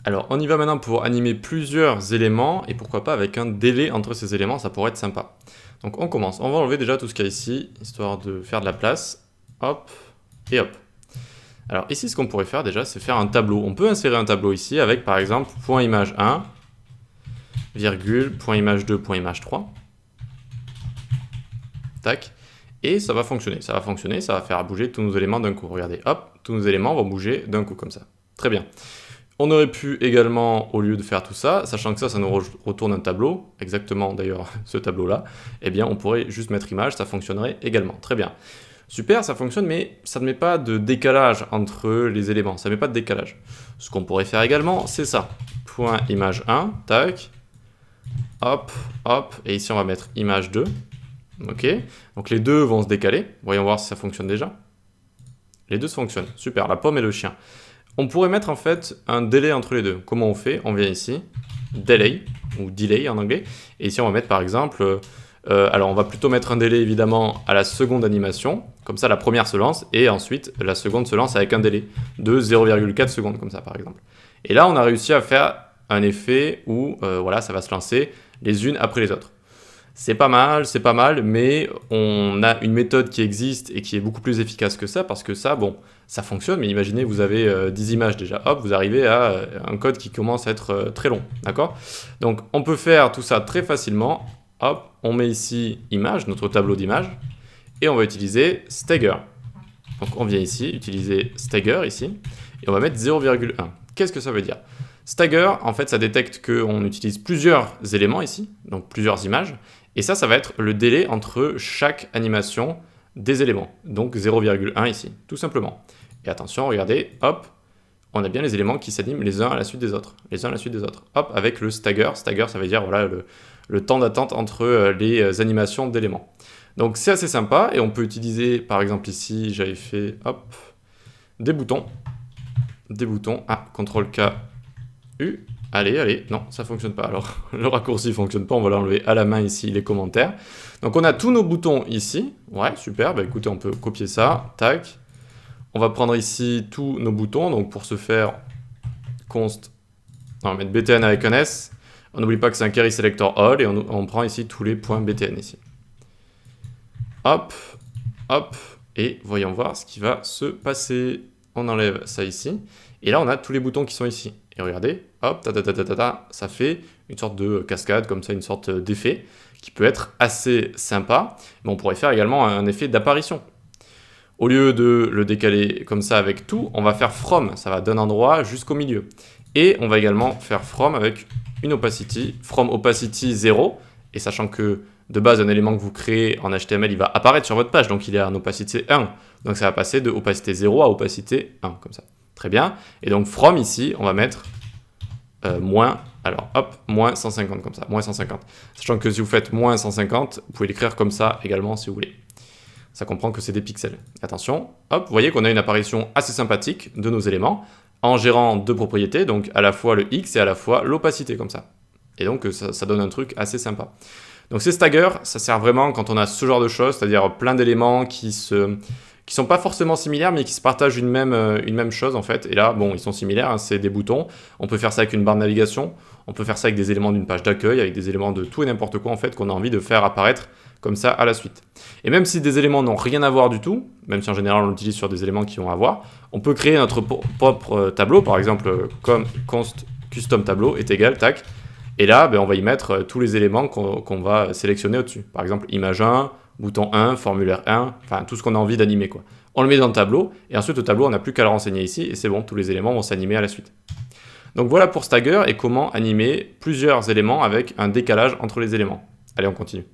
Alors, on y va maintenant pour animer plusieurs éléments, et pourquoi pas avec un délai entre ces éléments, ça pourrait être sympa. Donc on commence, on va enlever déjà tout ce qu'il y a ici, histoire de faire de la place. Hop, et hop. Alors ici, ce qu'on pourrait faire déjà, c'est faire un tableau. On peut insérer un tableau ici avec, par exemple, point image 1, virgule, point image 2, point image 3. Tac. Et ça va fonctionner, ça va faire bouger tous nos éléments d'un coup. Regardez, hop, tous nos éléments vont bouger d'un coup comme ça. Très bien. On aurait pu également, au lieu de faire tout ça, sachant que ça nous retourne un tableau, exactement d'ailleurs ce tableau-là, eh bien on pourrait juste mettre image, ça fonctionnerait également. Très bien. Super, ça fonctionne, mais ça ne met pas de décalage entre les éléments, ça ne met pas de décalage. Ce qu'on pourrait faire également, c'est ça. Point image 1, tac, hop, hop, et ici on va mettre image 2. Ok, donc les deux vont se décaler. Voyons voir si ça fonctionne déjà. Les deux fonctionnent. Super, la pomme et le chien. On pourrait mettre en fait un délai entre les deux. Comment on fait? On vient ici, delay, ou delay en anglais. Et ici on va mettre par exemple, alors on va plutôt mettre un délai évidemment à la seconde animation. Comme ça la première se lance et ensuite la seconde se lance avec un délai de 0,4 secondes comme ça par exemple. Et là on a réussi à faire un effet où voilà, ça va se lancer les unes après les autres. C'est pas mal, mais on a une méthode qui existe et qui est beaucoup plus efficace que ça, parce que ça, bon, ça fonctionne, mais imaginez, vous avez 10 images déjà, hop, vous arrivez à un code qui commence à être très long, d'accord? Donc, on peut faire tout ça très facilement, hop, on met ici image, notre tableau d'images, et on va utiliser stagger. Donc, on vient ici, utiliser stagger ici, et on va mettre 0,1. Qu'est-ce que ça veut dire? Stagger, en fait, ça détecte qu'on utilise plusieurs éléments ici, donc plusieurs images, et ça va être le délai entre chaque animation des éléments, donc 0,1 ici, tout simplement. Et attention, regardez, hop, on a bien les éléments qui s'animent les uns à la suite des autres, hop, avec le stagger. Stagger, ça veut dire voilà, le temps d'attente entre les animations d'éléments. Donc c'est assez sympa, et on peut utiliser, par exemple ici, j'avais fait, hop, des boutons, CTRL-K, U, allez, non, ça fonctionne pas. Alors, le raccourci fonctionne pas, on va l'enlever à la main ici, les commentaires. Donc, on a tous nos boutons ici. Ouais, super, bah écoutez, on peut copier ça, tac. On va prendre ici tous nos boutons, donc pour ce faire, const, on va mettre btn avec un S. On n'oublie pas que c'est un carry selector all, et on prend ici tous les points btn ici. Hop, hop, et voyons voir ce qui va se passer. On enlève ça ici, et là, on a tous les boutons qui sont ici. Et regardez, hop, ça fait une sorte de cascade, comme ça, une sorte d'effet, qui peut être assez sympa, mais on pourrait faire également un effet d'apparition. Au lieu de le décaler comme ça avec tout, on va faire from, ça va d'un endroit jusqu'au milieu. Et on va également faire from avec une opacity, from opacity 0, et sachant que de base, un élément que vous créez en HTML, il va apparaître sur votre page, donc il est en opacité 1. Donc ça va passer de opacité 0 à opacité 1, comme ça. Très bien. Et donc from ici, on va mettre moins, alors hop, moins 150 comme ça, moins 150. Sachant que si vous faites moins 150, vous pouvez l'écrire comme ça également si vous voulez. Ça comprend que c'est des pixels. Attention, hop, vous voyez qu'on a une apparition assez sympathique de nos éléments en gérant deux propriétés, donc à la fois le X et à la fois l'opacité comme ça. Et donc ça donne un truc assez sympa. Donc ces staggers, ça sert vraiment quand on a ce genre de choses, c'est-à-dire plein d'éléments qui sont pas forcément similaires, mais qui se partagent une même chose en fait. Et là, bon, ils sont similaires, hein, c'est des boutons. On peut faire ça avec une barre de navigation, on peut faire ça avec des éléments d'une page d'accueil, avec des éléments de tout et n'importe quoi en fait qu'on a envie de faire apparaître comme ça à la suite. Et même si des éléments n'ont rien à voir du tout, même si en général on l'utilise sur des éléments qui ont à voir, on peut créer notre propre tableau, par exemple comme const custom tableau est égal, tac. Et là, ben, on va y mettre tous les éléments qu'on va sélectionner au-dessus. Par exemple, image 1, bouton 1, formulaire 1, enfin tout ce qu'on a envie d'animer, quoi. On le met dans le tableau, et ensuite au tableau, on n'a plus qu'à le renseigner ici, et c'est bon, tous les éléments vont s'animer à la suite. Donc voilà pour Stagger et comment animer plusieurs éléments avec un décalage entre les éléments. Allez, on continue.